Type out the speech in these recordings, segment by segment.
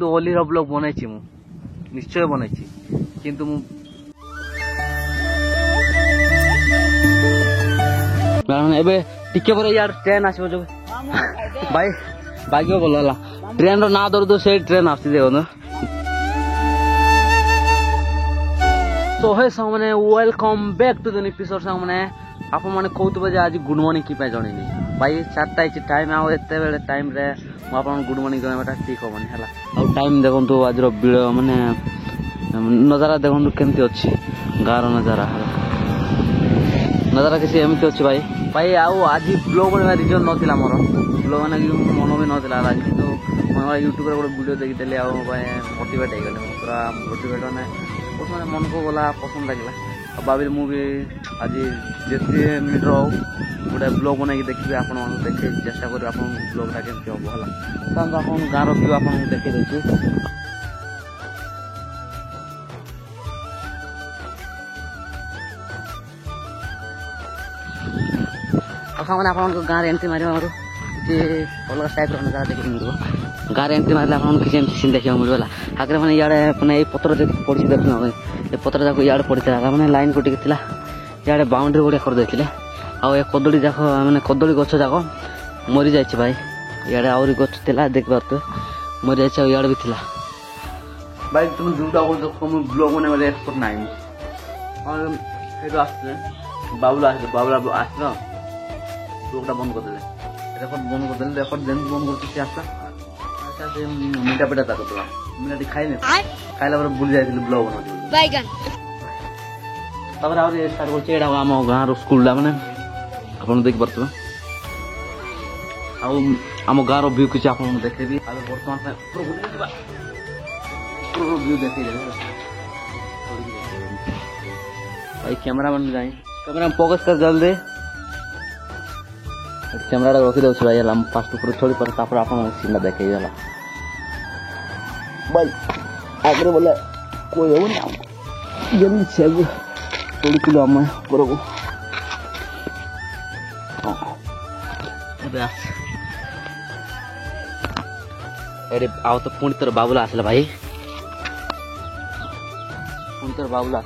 होलीर blog बनैछि मु निश्चय बनैछि किंतु मु एबे टिके पर यार ट्रेन आसीबो जो भाई भाग्य बोलला ट्रेन रो ना दरदो से ट्रेन आसी देखो न सो हे सामने welcome back to the episode सामने आप माने कहतबे जे आज गुड मॉर्निंग की पे जणैनी भाई 4टा इच टाइम आ एते बेले टाइम रे मु आपन गुड मॉर्निंग कहबाटा ठीक होबनी हला आ टाइम देखंतु आज रो बिलो माने नजारा देखंतु केमती अछि गार नजारा नजारा किसी एमती अछि भाई भाई आउ आज ब्लॉग बनवा रीजन नथिला मोर ब्लॉग माने मन भी नथिला आज तो मैं यूट्यूब रे गोटे वीडियो देखि देले आ भाई मोटिवेट हे गेले पूरा मोटिवेट माने उसने मन को गला पसंद लगला अब भाविल मु भी आज जेते मिनिट रो गोटे ब्लॉग बनाई देखिए आपन देखे चेष्टा कर आपन ब्लॉगटा केमती हो हला तो आपन गारो व्यू आपन देखि देछि मैंने आप गाँव एंट्री मारे अलग टाइप नजारा देखने मिल गाँव एंट्री मारे आप किसी सीन देखा मिलगला आगे मैंने इे मैंने पत्र पड़ी देख पत्र जाक इे पड़ी मैंने लाइन कटिक इे बाउंड्री गुड़िया करदे आउ कदली जाक मैंने कदली गछ जाक मरी जाए भाई इे आहरी गछ था देख पारे मरी जाए इे भी थी भाई तुम जोटा ब्लॉग बना एक्सपर्ट ना बाबुला बाबुला आसल ब्लॉगटा बंद कर देले रेकर्ड बंद कर देले रेकर्ड देन बंद करते से आस्ता अच्छा से मीठा पेटा ता करतला मीठा खाइने खाइला पर भूल जाइथिल ब्लॉग बना बैगन तबरा और स्टार्ट करछे एडा हम गाँ रो स्कूल ला माने आपन देख परतो आ हम गाँ रो व्यू किछ आपन देखेबी आ वर्तमान में प्रो व्यू देखि ले भाई कैमरा बन जाए कैमरा फोकस कर जल्दी कैमरा रखी दे भाई हम फास्ट ऊपर छोड़ी पर तापर आपन सीन देखे गला भाई आगे बोले कोई हो ना जल्दी से थोड़ी किलो हम करबो अरे आओ तो पुणी तोर बाबुला आसला भाई पुणी तोर बाबुला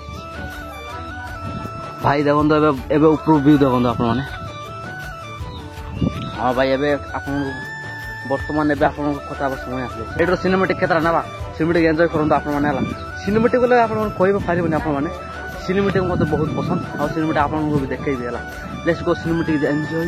भाई देखो तो एबे ऊपर व्यू देखो आपण माने हाँ भाई एबे आपण वर्तमान एबे आपण कथा समय आसले एडरो सिनेमैटिक केतरा नाबा सिनेमैटिक एन्जॉय करंतो आपण माने हला सिनेमैटिक बोले आपण कहबो पारिबनी आपण माने सिनेमैटिक मते बहुत पसंद आ सिनेमैटिक आपण को भी देखै देला लेट्स गो सिनेमैटिक एन्जॉय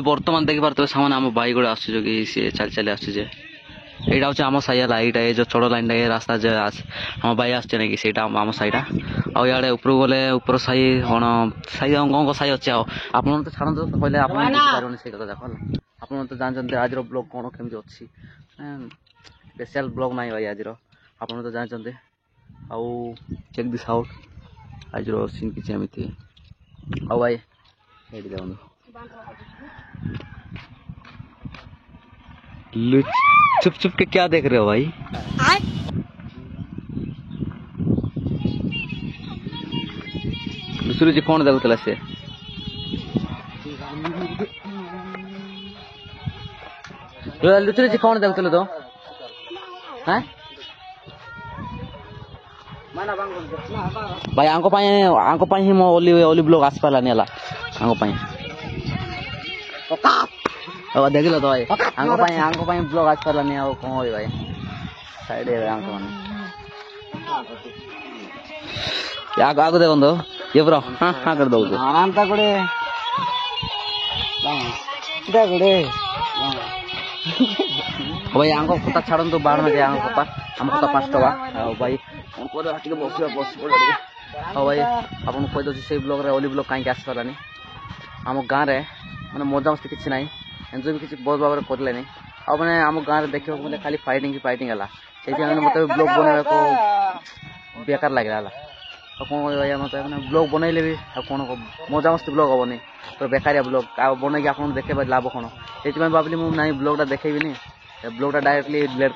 बर्तमान देखी पारे सामान आम भाई गुड़ा आस सी चल चली आस यहाँ हूँ आम साइला ये जो चढ़ लाइन ये रास्ता जो आम भाई आस ना कि आम साईटा आड़े ऊपर गले ऊपर साई कौन साई कौन साई अच्छे आप तो छाड़ कहले आप तो जानते आज ब्लॉग कौन केमी अच्छी स्पेशल ब्लॉग ना भाई आज आप तो जानते आउ चेक दिस आउट आज सीन किसी एमती आ भाई ये देखो चुप चुप के क्या देख रहे हो भाई दूसरी जी कौन देखुला से ଲୁଚୁଛି କଣ ଦେଖୁଥିଲୁ ତ ହାଁ ଭାଇ ଆଙ୍କ ପାଇଁ ହିଁ ମୋ ଓଲି ବ୍ଲଗ ଆସିପାରିଲାନି ହେଲା ଆଙ୍କ ପାଇଁ ଦେଖିଲ ତ ଭାଇ ଆଙ୍କ ପାଇଁ ବ୍ଲଗ ଆସିପାରିଲାନି ଆଉ କଣ ହୁଏ ଭାଇ ସାଇଡ୍ ଆଙ୍କ ମାନେ ଆଗ ଦେଖନ୍ତୁ ଇଏ ପୁରା ହାଁ କରି ଦଉଛି ଭାଇ ଆଙ୍କ କଥା ଛାଡ଼ନ୍ତୁ ବାହାର ଯାଏ ଆଙ୍କ କଥା ଆମ କଥା 5 ଟଙ୍କା ଆଉ ଭାଇ ଟିକେ ବସି ପଡ଼ିବା ଟିକେ ଆଉ ଭାଇ ଆପଣଙ୍କୁ କହିଦେଉଛି ସେଇ ବ୍ଲଗ୍ରେ ଓଲି ବ୍ଲଗ କାହିଁକି ଆସିପାରିଲାନି ଆମ ଗାଁରେ ମାନେ ମଜାମସ୍ତି କିଛି ନାହିଁ ଏନ୍ଜୟ ବି କିଛି ବହୁତ ଭାବରେ କରିଲେନି ଆଉ ମାନେ ଆମ ଗାଁରେ ଦେଖିବାକୁ ଗଲେ ଖାଲି ଫାଇଟିଂ ହେଲା ସେଇଥିପାଇଁ ମୋତେ ବ୍ଲଗ୍ ବନେଇବାକୁ ବେକାର ଲାଗିଲା ହେଲା ଆଉ କ'ଣ କହିବା ଭାଇ ମୋତେ ମାନେ ବ୍ଲଗ୍ ବନେଇଲେ ବି ଆଉ କ'ଣ ମଜାମସ୍ତି ବ୍ଲଗ୍ ହେବନି ତ ବେକାରିଆ ବ୍ଲଗ୍ ଆଉ ବନେଇକି ଆପଣଙ୍କୁ ଦେଖେଇବା ଲାଭ କ'ଣ ସେଇଥିପାଇଁ ଭାବିଲି ମୁଁ ନାଇଁ ବ୍ଲଗ୍ଟା ଦେଖେଇବିନି ବ୍ଲଗ୍ଟା ଡାଇରେକ୍ଟଲି ଡିଲିଟ୍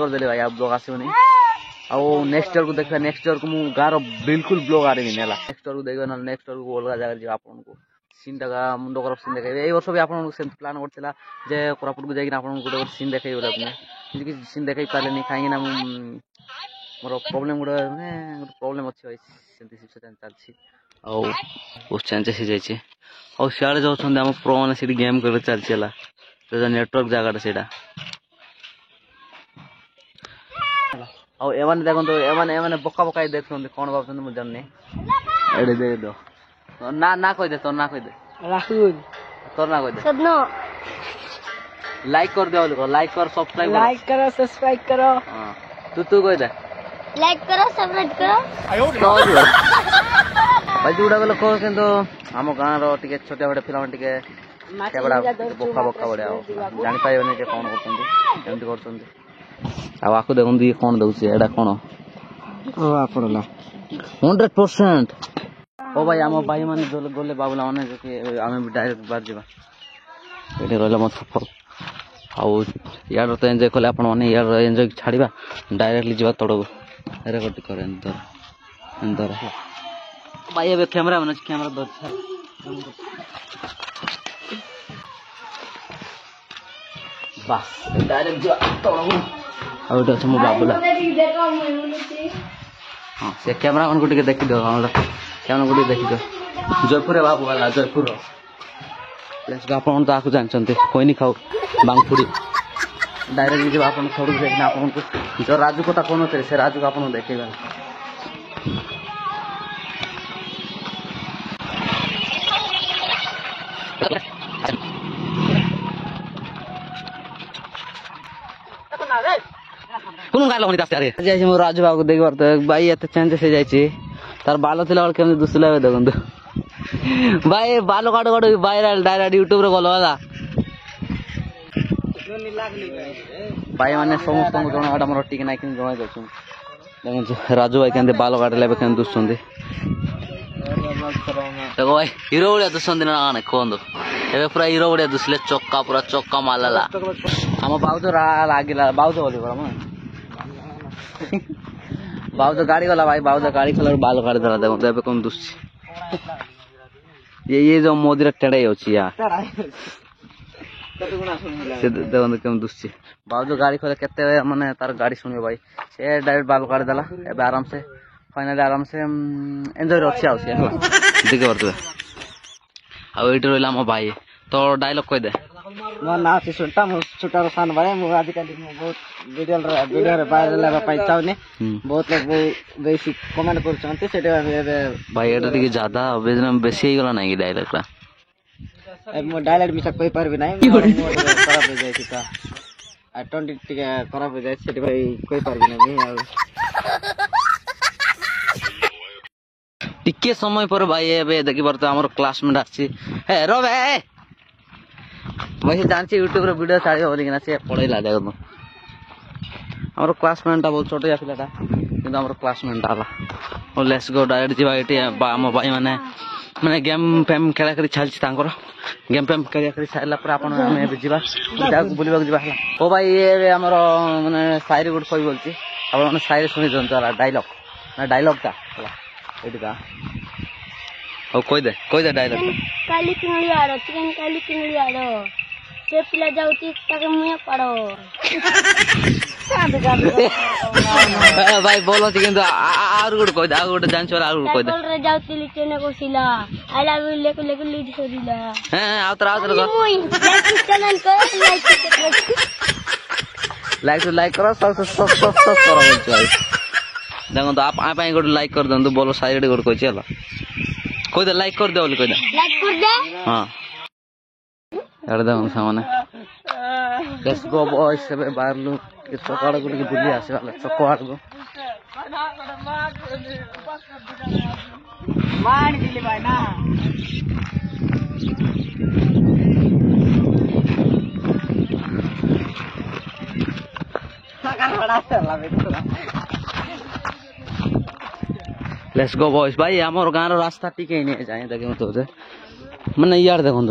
କରିଦେଲି ଭାଇ ଆଉ ବ୍ଲଗ୍ ଆସିବନି ଆଉ ନେକ୍ସଟ ଇୟରକୁ ଦେଖିବା ନେକ୍ସଟ ଇୟରକୁ ମୁଁ ଗାଁର ବିଲକୁଲ ବ୍ଲଗ୍ ଆଣିବିନି ହେଲା ନେକ୍ସଟ ଇୟରକୁ ଦେଖିବା ନହେଲେ ନେକ୍ସଟ ଇୟରକୁ ଅଲଗା ଜାଗାରେ ଯିବା ଆପଣଙ୍କୁ ସିନ୍ ଟା ମୁଣ୍ଡ ଖରାପ ସିନ୍ ଦେଖେଇବେ ଏଇ ବର୍ଷ ବି ଆପଣଙ୍କୁ ସେମିତି ପ୍ଲାନ୍ କରିଥିଲା ଯେ କୋରାପୁଟକୁ ଯାଇକିନା ଆପଣଙ୍କୁ ଗୋଟେ ସିନ୍ ଦେଖେଇବି ବୋଲି ଆପଣ କିନ୍ତୁ କିଛି ସିନ୍ ଦେଖେଇ ପାରିଲେନି କାହିଁକିନା ମୁଁ ମୋର ପ୍ରୋବ୍ଲେମ୍ ଗୋଟେ ମାନେ ଗୋଟେ ପ୍ରୋବ୍ଲେମ୍ ଅଛି ଭାଇ ସେମିତି ସିଚୁଏସନ୍ ଚାଲିଛି ଆଉ ବହୁତ ଚେଞ୍ଜେସ୍ ହେଇଯାଇଛି ଆଉ ସିଆଡ଼େ ଯାଉଛନ୍ତି ଆମ ପ୍ରୋ ମାନେ ସେଠି ଗେମ୍ କରି ଚାଲିଛି ହେଲା ସେ ନେଟୱାର୍କ ଜାଗାଟା ସେଇଟା ଆଉ ଏମାନେ ଦେଖନ୍ତୁ ଏମାନେ ବକା ଦେଖୁଛନ୍ତି କ'ଣ ଭାବୁଛନ୍ତି ମୁଁ ଜାଣିନି ଏଠି ଦେଇଦିଅ ନା କହିଦେ ତୋର ନା କହିଦେ ରାହୁଲ ତୋର ନା କହିଦେ ଲାଇକ୍ କରିଦିଅ ବୋଲି କହ ଲାଇକ୍ କର ସବସ୍କ୍ରାଇବ କର ହଁ ତୁ କହିଦେ ଲାଇକ୍ କର ସବସ୍କ୍ରାଇବ କର ଭାଇ ଯୋଉଟା ଗଲେ କହ କିନ୍ତୁ ଆମ ଗାଁର ଟିକେ ଛୋଟିଆ ବଡ଼ ପିଲାମାନେ ଟିକେ ବକା ବଢ଼ିଆ ଆଉ ଜାଣିପାରିବେନି ଯେ କ'ଣ କରୁଛନ୍ତି କେମିତି କରୁଛନ୍ତି ଆଉ ଆକୁ ଦେଖନ୍ତୁ ଇଏ କ'ଣ ଦେଉଛି ଏଇଟା କ'ଣ 100% ଓ ଭାଇ ଆମ ଭାଇମାନେ ଗଲେ ବାବୁଲା ମାନେ ଆମେ ବି ଡାଇରେକ୍ଟ ବାହାରି ଯିବା ଏଠି ରହିଲା ମୋ ସଫଳ ଆଉ ଇଆଡ଼ର ତ ଏନ୍ଜୟ କଲେ ଆପଣମାନେ ଇଆଡ଼ର ଏନ୍ଜୟ ଛାଡ଼ିବା ଡାଇରେକ୍ଟଲି ଯିବା ତଳକୁ ରେକର୍ଡ କରେ ଧର ଭାଇ ଏବେ କ୍ୟାମେରା ମାନେ କ୍ୟାମେରା ଧରିଛି ବାସ୍ ଡାଇରେକ୍ଟ ଯିବା ତଳକୁ ଆଉ ଏଠି ଅଛି ମୋ ବାବୁଲା ହଁ ସେ କ୍ୟାମେରା ମାନଙ୍କୁ ଟିକେ ଦେଖିଦିଅ କ୍ୟାମେରାକୁ ଟିକେ ଦେଖିଦିଅ ଜୟପୁରରେ ବାବୁ ହେଲା ଜୟପୁରର ଆପଣ ତ ଆକୁ ଜାଣିଛନ୍ତି ଖଇନି ଖାଉ ବାଙ୍ଗଫୁଡ଼ି ଡାଇରେକ୍ଟ ଯିବା ଆପଣ ଥରକୁ ଯାଇକିନା ଆପଣଙ୍କୁ ଯେଉଁ ରାଜୁ କଥା କହୁନଥିଲେ ସେ ରାଜୁକୁ ଆପଣଙ୍କୁ ଦେଖେଇବା ମୁଁ ରାଜୁ ବାବୁକୁ ଦେଖି ପାରୁଥିବେ ଭାଇ ଏତେ ଚେଞ୍ଜେସ୍ ହେଇଯାଇଛି ତାର ବାଲ ଥିଲା ବେଳେ କେମିତି ଦୁଶିଲା ଏବେ ଦେଖନ୍ତୁ ଭାଇ ବାଲ କାଟୁ ଭାଇରାଲ ଡାଇରେକ୍ଟ ୟୁଟ୍ୟୁବରେ ଗଲ ହେଲା ଭାଇ ମାନେ ସମସ୍ତଙ୍କୁ ଜଣାଟା ମୋର ଟିକେ ନାଇଁ କିନ୍ତୁ ଜଣାଇ ଦେଉଛନ୍ତି ଦେଖନ୍ତୁ ରାଜୁ ଭାଇ କେମିତି ବାଲ କାଟିଲେ ଏବେ କେମିତି ଦୁଶୁଛନ୍ତି ଦେଖ ଭାଇ ହିରୋ ଭଳିଆ ଦୁଶନ୍ତି ନା ମାନେ କୁହନ୍ତୁ ଏବେ ପୁରା ହିରୋ ଭଳିଆ ଦୁଶିଲେ ପୁରା ଚକ୍କା ମାରିଲା ଆମ ବାଉଜ ଲାଗିଲା ବାଉଜ ବୋଲି ବାଉଜ ଗାଡ଼ି ଗଲା ଭାଇ ବାଉଜ ଗାଡ଼ି ଖୋଲା ବାଲ କାଟିଦେଲା ଦେଖନ୍ତୁ ଏବେ କଣ ଦୁଶୁଛି ଇଏ ଯୋଉ ମୋଦିର ଟେଡ଼ାଇ ଅଛି ସେ ଦେଖନ୍ତୁ କେମିତି ଦୁଶୁଛି ବାଉଜ ଗାଡ଼ି ଖୋଲେ କେତେ ମାନେ ତାର ଗାଡ଼ି ଶୁଣିବ ଭାଇ ସେ ଡାଇରେକ୍ଟ ବାଲ କାଟିଦେଲା ଏବେ ଆରାମସେ ଫାଇନାଲି ଆରାମସେ ଏନ୍ଜୟରେ ଅଛି ଆଉ ସିଏ ହେଲା ଦେଖିପାରୁଥିବେ ଆଉ ଏଇଠି ରହିଲା ଆମ ଭାଇ ତ ଡାଇଲଗ କହିଦେ ମୋ ନାଁ ଅଛି ସୁଣ୍ଟା ମୁଁ ଛୋଟର ସାନ ଭାଇ ମୁଁ ଆଜିକାଲି ମୁଁ ବହୁତ ଭିଡ଼ିଓରେ ଭାଇରାଲ ହେବା ପାଇଁ ଚାହୁଁନି ବହୁତ ଲୋକ ବେଶୀ କମେଣ୍ଟ କରୁଛନ୍ତି ସେଇଟା ଏବେ ଭାଇ ଏଇଟା ଟିକେ ଜାଦା ବେଶୀ ହେଇଗଲା ନାଇଁ କି ଡାଇଲଗଟା ମୁଁ ଡାଇଲଗ ମିଶା କହିପାରିବି ନାହିଁ ଖରାପ ହେଇଯାଇଛି ତ ଟଣ୍ଟି ଟିକେ ଖରାପ ହେଇଯାଇଛି ସେଥିପାଇଁ କହିପାରିବି ନାହିଁ ଆଉ ଟିକେ ସମୟ ପରେ ଭାଇ ଏବେ ଦେଖିପାରୁଥିବେ ଆମର କ୍ଲାସମେଟ୍ ଆସିଛି ହେ ରବେ ଭାଇ ସେ ଜାଣିଛି ୟୁଟ୍ୟୁବରେ ଭିଡ଼ିଓ ଛାଡ଼ିବ ବୋଲିକିନା ସେ ପଳେଇଲା ଦେଖନ୍ତୁ ଆମର କ୍ଲାସମେଟ୍ଟା ବହୁତ ଛୋଟିଆ ପିଲାଟା କିନ୍ତୁ ଆମର କ୍ଲାସମେଟ୍ଟା ହେଲା ଓ ଲେଟ୍ସ ଗୋ ଡାଇରେକ୍ଟ ଯିବା ଏଠି ଆମ ଭାଇମାନେ ମାନେ ଗେମ୍ ଫେମ୍ ଖେଳା ଖେଳି ଚାଲିଛି ତାଙ୍କର ଗେମ୍ ଫେମ୍ ଖେଳା ଖେଳି ସାରିଲା ପରେ ଆମେ ଏବେ ଯିବା ଯାହାକୁ ବୁଲିବାକୁ ଯିବା ହେଲା ଓ ଭାଇ ଏବେ ଆମର ମାନେ ସାଇରେ ଗୋଟେ କହି ବୋଲୁଛି ଆପଣମାନେ ସାଇରେ ଶୁଣି ଦିଅନ୍ତୁ ହେଲା ଡାଇଲଗଟା ହେଲା ଏଇଠିକା ହଉ କହିଦେ ଡାଇଲଗଟା से पिला जाऊती ताके मुझे पढ़ो भाई बोलो কিন্তু আর গুড কই দাও গুড জানছো আর গুড কই দাও बोल रे जाऊती लिखे ने कोसिला आई लव यू लेके लीड छोड़ीला হ্যাঁ আউতরা मुई लाइक चैनल को लाइक करो सब करो बोलছো देखो तो आप आई गुड लाइक कर दो बोलो साइड गुड कोई चलो कोई दे लाइक कर दे बोल कोई दे लाइक कर दे हां कर दे सामने लेट्स गो बॉयज सब बाहर लो के सकाळ गुड के बुली आसे वाला सकाळ गो मान दिले भाई ना सकाळ बड़ा चला बेटा लेट्स गो बॉयज भाई हमर गांव रास्ता टिके नहीं जाए देखे तो माने यार देखो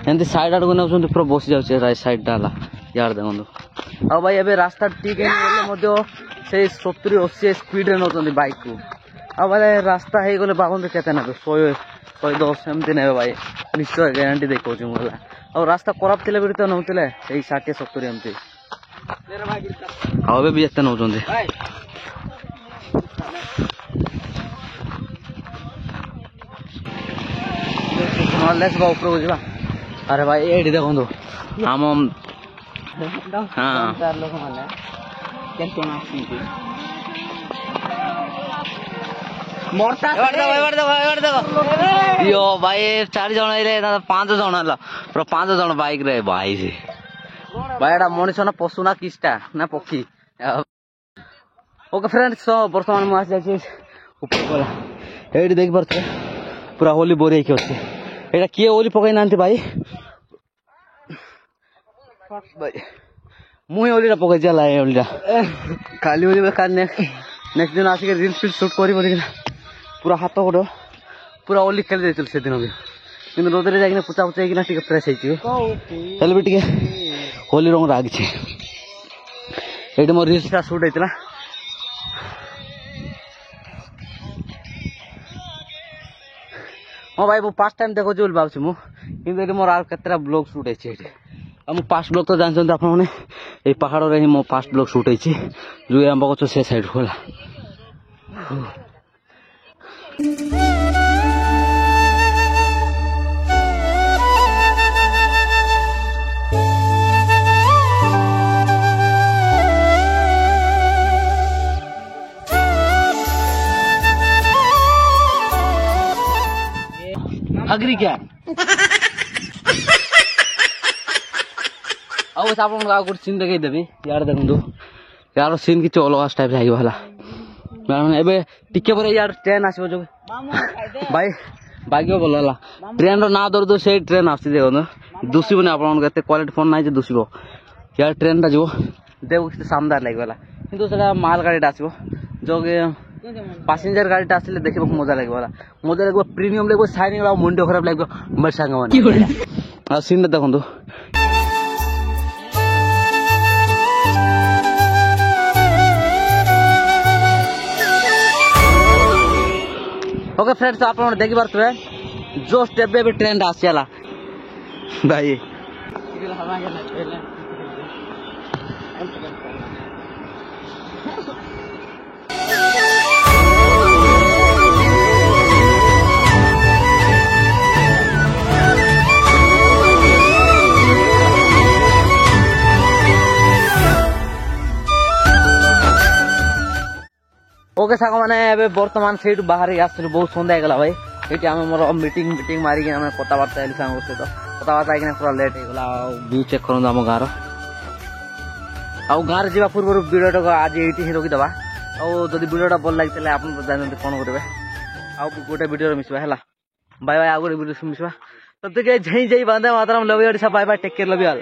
एंती साइड आड़ को पूरा बसी जाऊे राइट साइड डाला यार देखो आ भाई एबे रास्ता ठीक है से 70-80 स्पीड नौकरी बाइक को आ भाई रास्ता है गले बागन केते ना 100-110 एमती ने भाई निश्चय ग्यारंटी देखो मोला और रास्ता खराब थिले भी तो नौतिले 60-70 एमती हाँ भी एते नौचंदी ऊपर को जा अरे भाई ये देखो आम हाँ लोक माने केते आसी मोरता देखो यो भाई 4 जन रे 5 जन हला पूरा 5 जन बाइक रे भाई से भाई एटा मनुष्य ना पशु ना किस्टा ना पक्षी ओके फ्रेंड्स सो वर्तमान में आसी जाछि ऊपर कोला एडी देख परछे पूरा होली बोरे के होते एटा किए होली पकाई नांती भाई भाई मुई होली पकाई चला है होली खाली होली में कान नेक्स्ट दिन आसिक रील फिल शूट करी बोली पूरा हाथ गोड़ पूरा होली खेल देते से दिन भी किंतु रोदरे जाइना पुचा पुचा किना टिके फ्रेश हेछि चल भी टिके होली रंग राग छे एडी मोर रील्स का शूट हेतला हाँ भाई वो पास्ट टाइम देखो जो भावछि मु किंतु एडी मोर आर केतरा ब्लॉग शूट हेछि एडी हम पास्ट ब्लॉग तो जानछन आपन माने ए पहाड़ रे ही मो पास्ट ब्लॉग शूट हेछि जो हम बगो से साइड होला अग्री क्या ଆଉ ଆପଣଙ୍କୁ ଆଉ ଗୋଟେ ସିନ୍ ଦେଖେଇ ଦେବି ଇଆଡ଼େ ଦେଖନ୍ତୁ यार सीन କିଛି ଅଲଗା ଟାଇପ ଲାଗିବ ହେଲା ମାନେ ଏବେ ଟିକେ ପରେ यार ଟ୍ରେନ ଆସିବ ଯୋଉ ଭାଇ ଭାଗ୍ୟ ଭଲ ହେଲା ଟ୍ରେନର ନାଁ ଧରୁ ସେଇ ଟ୍ରେନ ଆସୁଛି ଦେଖନ୍ତୁ ଦୁସିବନି ଆପଣଙ୍କୁ ଏତେ କ୍ୱାଲିଟି ଫୋନ ନାହିଁ ଯେ ଦୁସିବ यार ଟ୍ରେନଟା ଯିବ ଦେଖ କେତେ ଶାନଦାର ଲାଗିବ ହେଲା କିନ୍ତୁ ସେଟା ମାଲ ଗାଡ଼ିଟା ଆସିବ ଯୋଉ पैसेंजर गाड़ी आसले देखा मजा लगे मजा लगे प्रीमियम लगे साइनिंग मुंड खराब लगे मेरे सांग मैंने सीन देखो ओके फ्रेंड्स आप देखी पारे जो स्टेप भी ट्रेन आसला भाई ओके सांग मैंने बर्तमान से बाहर बहुत सन्ध्या होगा भाई ये आम मोर मीटिंग मारिक कथबार्ता सांग सहित कथबार्ता पूरा लेट होगा व्यू चेक करूँ आम गाँव गाँव में जावा पूर्व वीडियो आज ये रखीदे आदि वीडियोटा भल लगी आप जानते कौन करेंगे आउ गोटे वीडियो मिसवा है बाय बाय आउ गोटे वीडियो मिसवा तब तक जय जय Vande Mataram love you Odisha bye bye take care love you all.